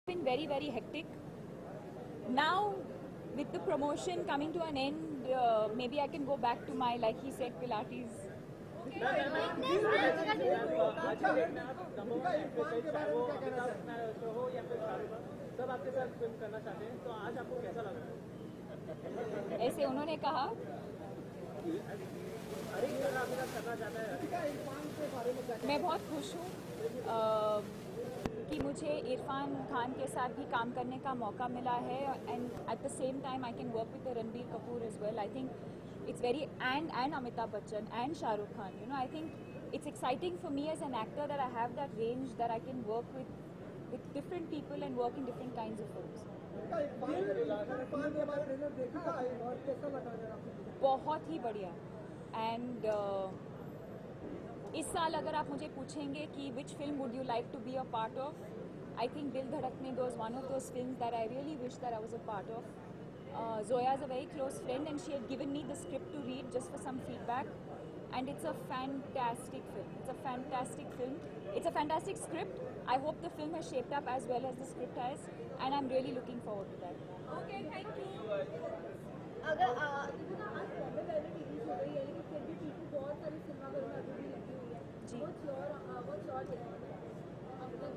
Been very hectic. Now, with the promotion coming to an end, maybe I can go back to my, like he said, Pilates. ऐसे उन्होंने कहा मैं बहुत खुश हूँ कि मुझे इरफान खान के साथ भी काम करने का मौका मिला है and at the same time I can work with Ranbir Kapoor as well. I think it's very and Amitabh Bachchan and Shahrukh Khan. You know, I think it's exciting for me as an actor that I have that range that I can work with different people and work in different kinds of films. बहुत ही बढ़िया. And इस साल अगर आप मुझे पूछेंगे कि which film would you like to be a part of, I think Dil Dhadakne was one of those films that I really wish that I was a part of. Zoya is a very close friend and she had given me the script to read just for some feedback, and it's a fantastic film. It's a fantastic film. It's a fantastic script. I hope the film has shaped up as well as the script has, and I'm really looking forward to that. Okay, thank you. अगर देखो ना आज Bombay velvet release हो गई है लेकिन फिर भी पीकू बहुत सारी सिनेमाघरों में अभी भी लगी हुई है. जी. What's your take on that? अब तक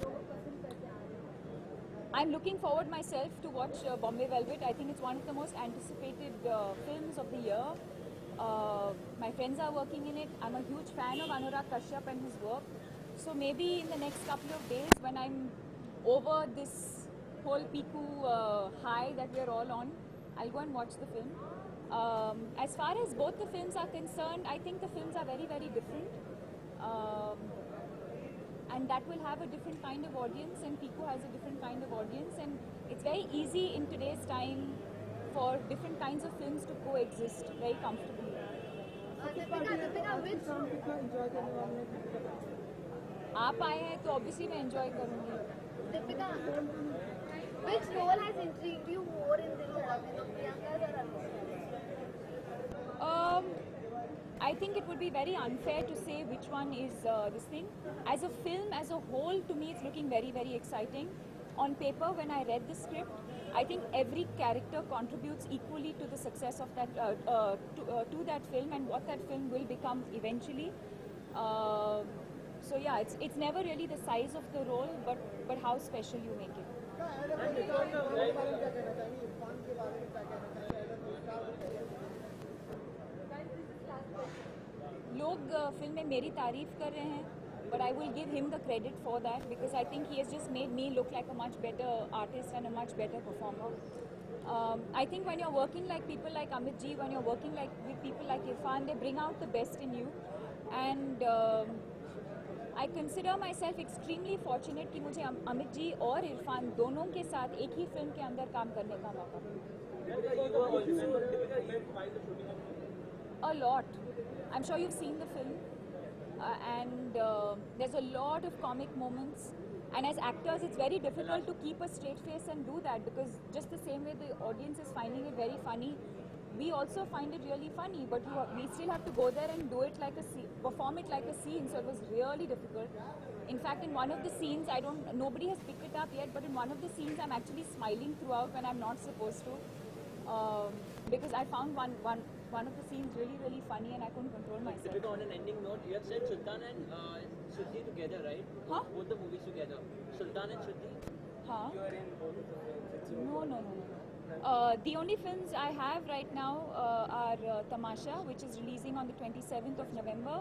लोग पसंद करते आ रहे हैं. I'm looking forward myself to watch Bombay Velvet. I think it's one of the most anticipated films of the year. My friends are working in it. I'm a huge fan of Anurag Kashyap and his work. So maybe in the next couple of days when I'm over this whole Piku high that we're all on, I'll go and watch the film. As far as both the films are concerned, I think the films are very different. And that will have a different kind of audience, and Piku has a different kind of audience, and it's very easy in today's time for different kinds of films to coexist very comfortably. Deepika which आप आए हैं तो obviously मैं enjoy करूँगी. Deepika which role has intrigued you more in Dil Dhadakne Do, Priyanka's or Anushka's? I think it would be very unfair to say which one is this thing. As a film, as a whole, to me it's looking very exciting. On paper, when I read the script, I think every character contributes equally to the success of that to that film and what that film will become eventually. So yeah, it's never really the size of the role, but how special you make it. लोग film में मेरी तारीफ कर रहे हैं, but I will give him the credit for that because I think he has just made me look like a much better artist and a much better performer. I think when you're working like people like Amit Ji, when you're working like with people like Irfan, they bring out the best in you, and I consider myself extremely fortunate कि मुझे अमित जी और इरफान दोनों के साथ एक ही film के अंदर काम करने का मौका मिला. A lot. I'm sure you've seen the film, and there's a lot of comic moments. And as actors, it's very difficult to keep a straight face and do that because just the same way the audience is finding it very funny, we also find it really funny. But we still have to go there and do it like perform it like a scene. So it was really difficult. In fact, in one of the scenes, nobody has picked it up yet. But in one of the scenes, I'm actually smiling throughout when I'm not supposed to. Because I found one of the scenes really funny and I couldn't control myself. Typical on an ending note, you have said Sultan and Shuddhi together, right? Huh? Both the movies together. Sultan and Shuddhi. Huh? You are in both of the films. No. The only films I have right now are Tamasha, which is releasing on the 27th of November,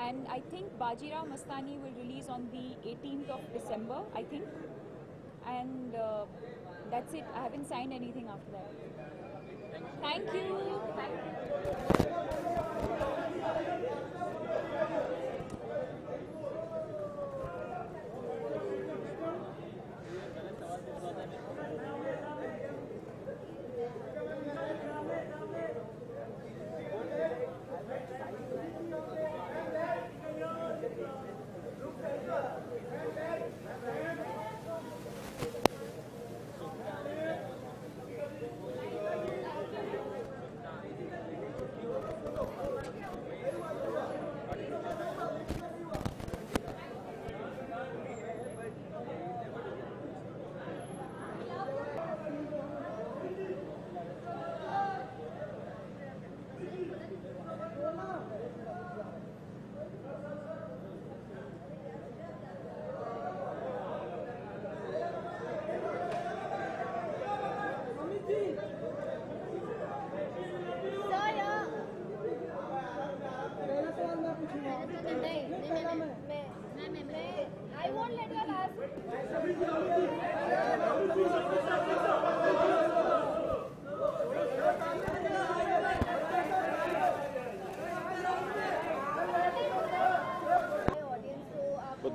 and I think Bajirao Mastani will release on the 18th of December, I think. And that's it. I haven't signed anything after that. Thank you.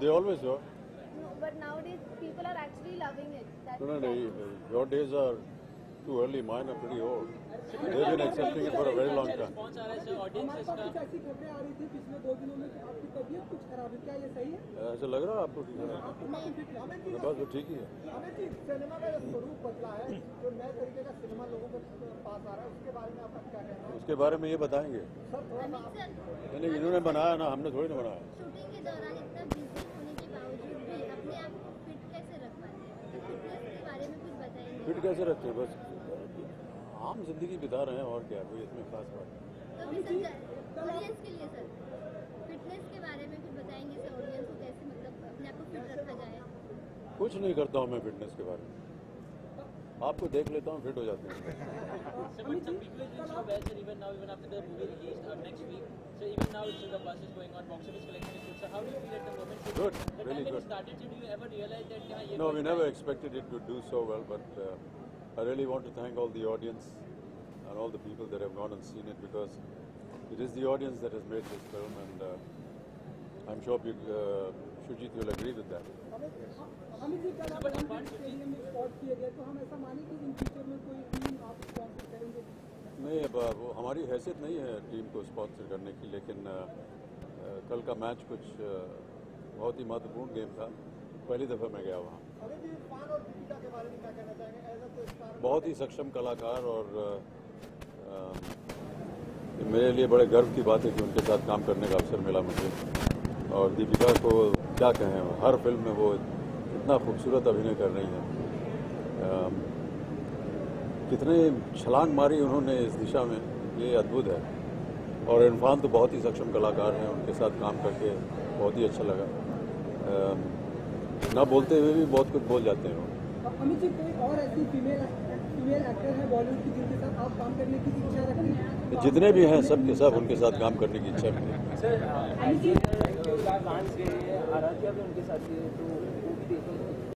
They always were. No, but nowadays people are actually loving it. That's No. Your days are too early. Mine are pretty old. They've been accepting it for a very long time. Response आ रहा है sir audience का ऐसी खबरें आ रही थी पिछले 2 दिनों में कि आपकी तबीयत कुछ खराब है, क्या ये सही है? ऐसा लग रहा है आपको ठीक है? अमित जी, बस वो ठीक ही है। अमित जी, सिनेमा का जो स्वरूप बदला है, जो नए तरीके का सिनेमा लोगों के पास आ रहा है, उसके बारे में आपका क्या कहना है? उसके बारे में ये बताएंगे। सर थोड़ा सा अमित सर, नहीं, इन्होंने बनाया ना, हमने थोड़ी ना बनाया। शूटिंग के दौरान इतना बिजी होने के बावजूद भी अपने आप को फिट कैसे रख पाते हैं? मतलब फिटनेस के बारे में कुछ बताएंगे? फिट कैसे रखते हैं? बस आम जिंदगी बिता रहे हैं और क्या, कोई इसमें खास बात नहीं। तो फिर सर ऑडियंस के लिए सर फिटनेस के बारे में कुछ बताएंगे सर, ऑडियंस को कैसे मतलब अपने आप को फिट रखा जाए? कुछ नहीं करता हूँ मैं फिटनेस के बारे में, आपको देख लेता हूँ, फिट हो जाते हैं। So, but some people are doing so well, sir, even now, even after the movie released next week. So, even now, so the buzz is going on, box office collection is good. So, how do you feel at the moment? So, Good, the really time when good. it started, so do you ever realize that yeah, No, we never expected it to do so well, but I really want to thank all the audience and all the people that have gone and seen it, because it is the audience that has made this film, and I'm sure Shujit will agree with that. Amit ji, कल आप stadium में spot किए गए, तो हम ऐसा माने कि इन फ्यूचर में कोई टीम आप स्पॉन्सर करेंगे? नहीं, अब वो हमारी हैसियत नहीं है टीम को स्पॉन्सर करने की, लेकिन कल का मैच कुछ बहुत ही महत्वपूर्ण गेम था, पहली दफ़ा मैं गया वहाँ। अमित जी, इरफान और दीपिका के बारे में क्या कहना चाहेंगे? एज अ स्टार बहुत ही सक्षम कलाकार, और मेरे लिए बड़े गर्व की बात है कि उनके साथ काम करने का अवसर मिला मुझे। और दीपिका को क्या कहें, हर फिल्म में वो इतना खूबसूरत अभिनय कर रही हैं, कितने छलांग मारी उन्होंने इस दिशा में, ये अद्भुत है। और इरफान तो बहुत ही सक्षम कलाकार हैं, उनके साथ काम करके बहुत ही अच्छा लगा। ना बोलते हुए भी बहुत कुछ बोल जाते हैं वो। अमित जी, कोई और ऐसी फीमेल एक्टर है बॉलीवुड की जिनके साथ आप काम करने की इच्छा रखते हैं? जितने भी हैं सब के सब उनके साथ काम करने की इच्छा है। अमित जी, डांस के लिए आराध्या भी उनके साथ थी, तो